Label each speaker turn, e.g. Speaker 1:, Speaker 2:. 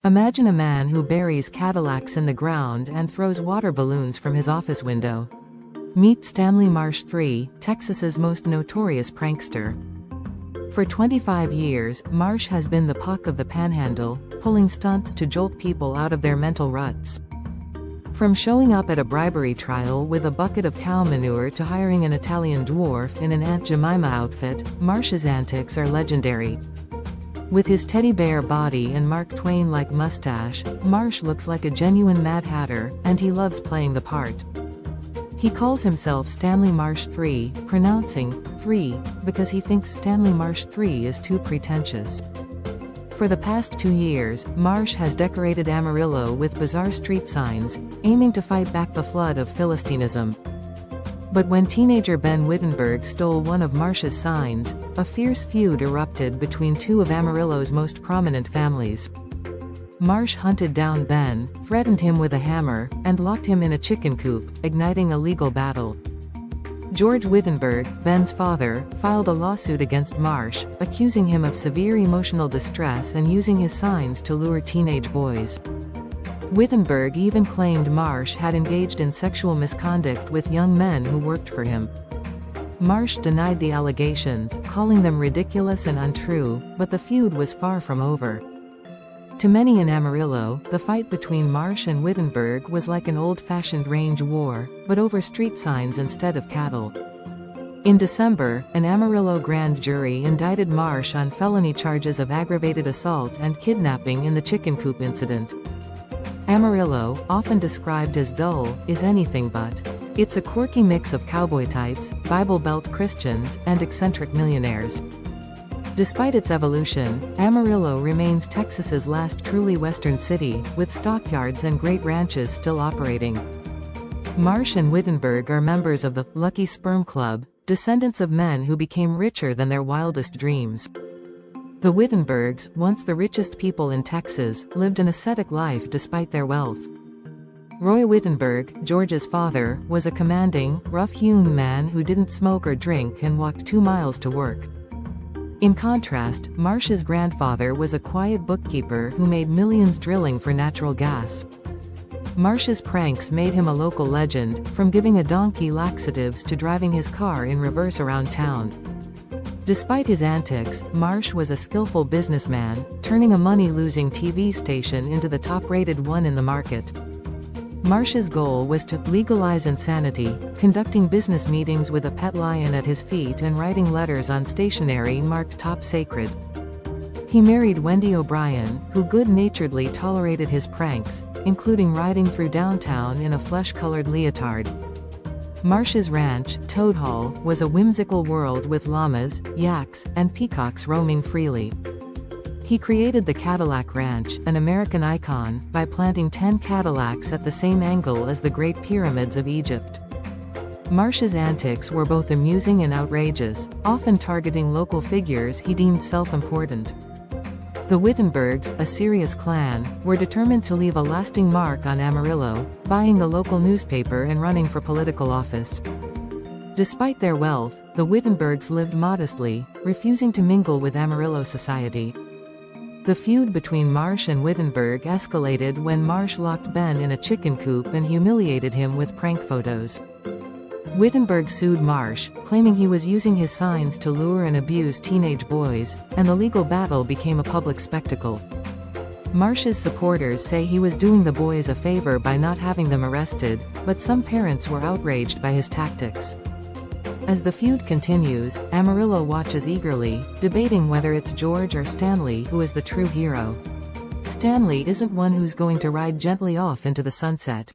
Speaker 1: Imagine a man who buries Cadillacs in the ground and throws water balloons from his office window. Meet Stanley Marsh III, Texas's most notorious prankster. For 25 years, Marsh has been the puck of the panhandle, pulling stunts to jolt people out of their mental ruts. From showing up at a bribery trial with a bucket of cow manure to hiring an Italian dwarf in an Aunt Jemima outfit, Marsh's antics are legendary. With his teddy bear body and Mark Twain-like mustache, Marsh looks like a genuine Mad Hatter, and he loves playing the part. He calls himself Stanley Marsh III, pronouncing "three" because he thinks Stanley Marsh III is too pretentious. For the past 2 years, Marsh has decorated Amarillo with bizarre street signs, aiming to fight back the flood of Philistinism. But when teenager Ben Wittenberg stole one of Marsh's signs, a fierce feud erupted between two of Amarillo's most prominent families. Marsh hunted down Ben, threatened him with a hammer, and locked him in a chicken coop, igniting a legal battle. George Wittenberg, Ben's father, filed a lawsuit against Marsh, accusing him of severe emotional distress and using his signs to lure teenage boys. Wittenberg even claimed Marsh had engaged in sexual misconduct with young men who worked for him. Marsh denied the allegations, calling them ridiculous and untrue, but the feud was far from over. To many in Amarillo, the fight between Marsh and Wittenberg was like an old-fashioned range war, but over street signs instead of cattle. In December, an Amarillo grand jury indicted Marsh on felony charges of aggravated assault and kidnapping in the chicken coop incident. Amarillo, often described as dull, is anything but. It's a quirky mix of cowboy types, Bible Belt Christians, and eccentric millionaires. Despite its evolution, Amarillo remains Texas's last truly western city, with stockyards and great ranches still operating. Marsh and Wittenberg are members of the Lucky Sperm Club, descendants of men who became richer than their wildest dreams. The Wittenbergs, once the richest people in Texas, lived an ascetic life despite their wealth. Roy Wittenberg, George's father, was a commanding, rough-hewn man who didn't smoke or drink and walked 2 miles to work. In contrast, Marsh's grandfather was a quiet bookkeeper who made millions drilling for natural gas. Marsh's pranks made him a local legend, from giving a donkey laxatives to driving his car in reverse around town. Despite his antics, Marsh was a skillful businessman, turning a money-losing TV station into the top-rated one in the market. Marsh's goal was to legalize insanity, conducting business meetings with a pet lion at his feet and writing letters on stationery marked top secret. He married Wendy O'Brien, who good-naturedly tolerated his pranks, including riding through downtown in a flesh-colored leotard. Marsh's ranch, Toad Hall, was a whimsical world with llamas, yaks, and peacocks roaming freely. He created the Cadillac Ranch, an American icon, by planting 10 Cadillacs at the same angle as the Great Pyramids of Egypt. Marsh's antics were both amusing and outrageous, often targeting local figures he deemed self-important. The Wittenbergs, a serious clan, were determined to leave a lasting mark on Amarillo, buying the local newspaper and running for political office. Despite their wealth, the Wittenbergs lived modestly, refusing to mingle with Amarillo society. The feud between Marsh and Wittenberg escalated when Marsh locked Ben in a chicken coop and humiliated him with prank photos. Wittenberg sued Marsh, claiming he was using his signs to lure and abuse teenage boys, and the legal battle became a public spectacle. Marsh's supporters say he was doing the boys a favor by not having them arrested, but some parents were outraged by his tactics. As the feud continues, Amarillo watches eagerly, debating whether it's George or Stanley who is the true hero. Stanley isn't one who's going to ride gently off into the sunset.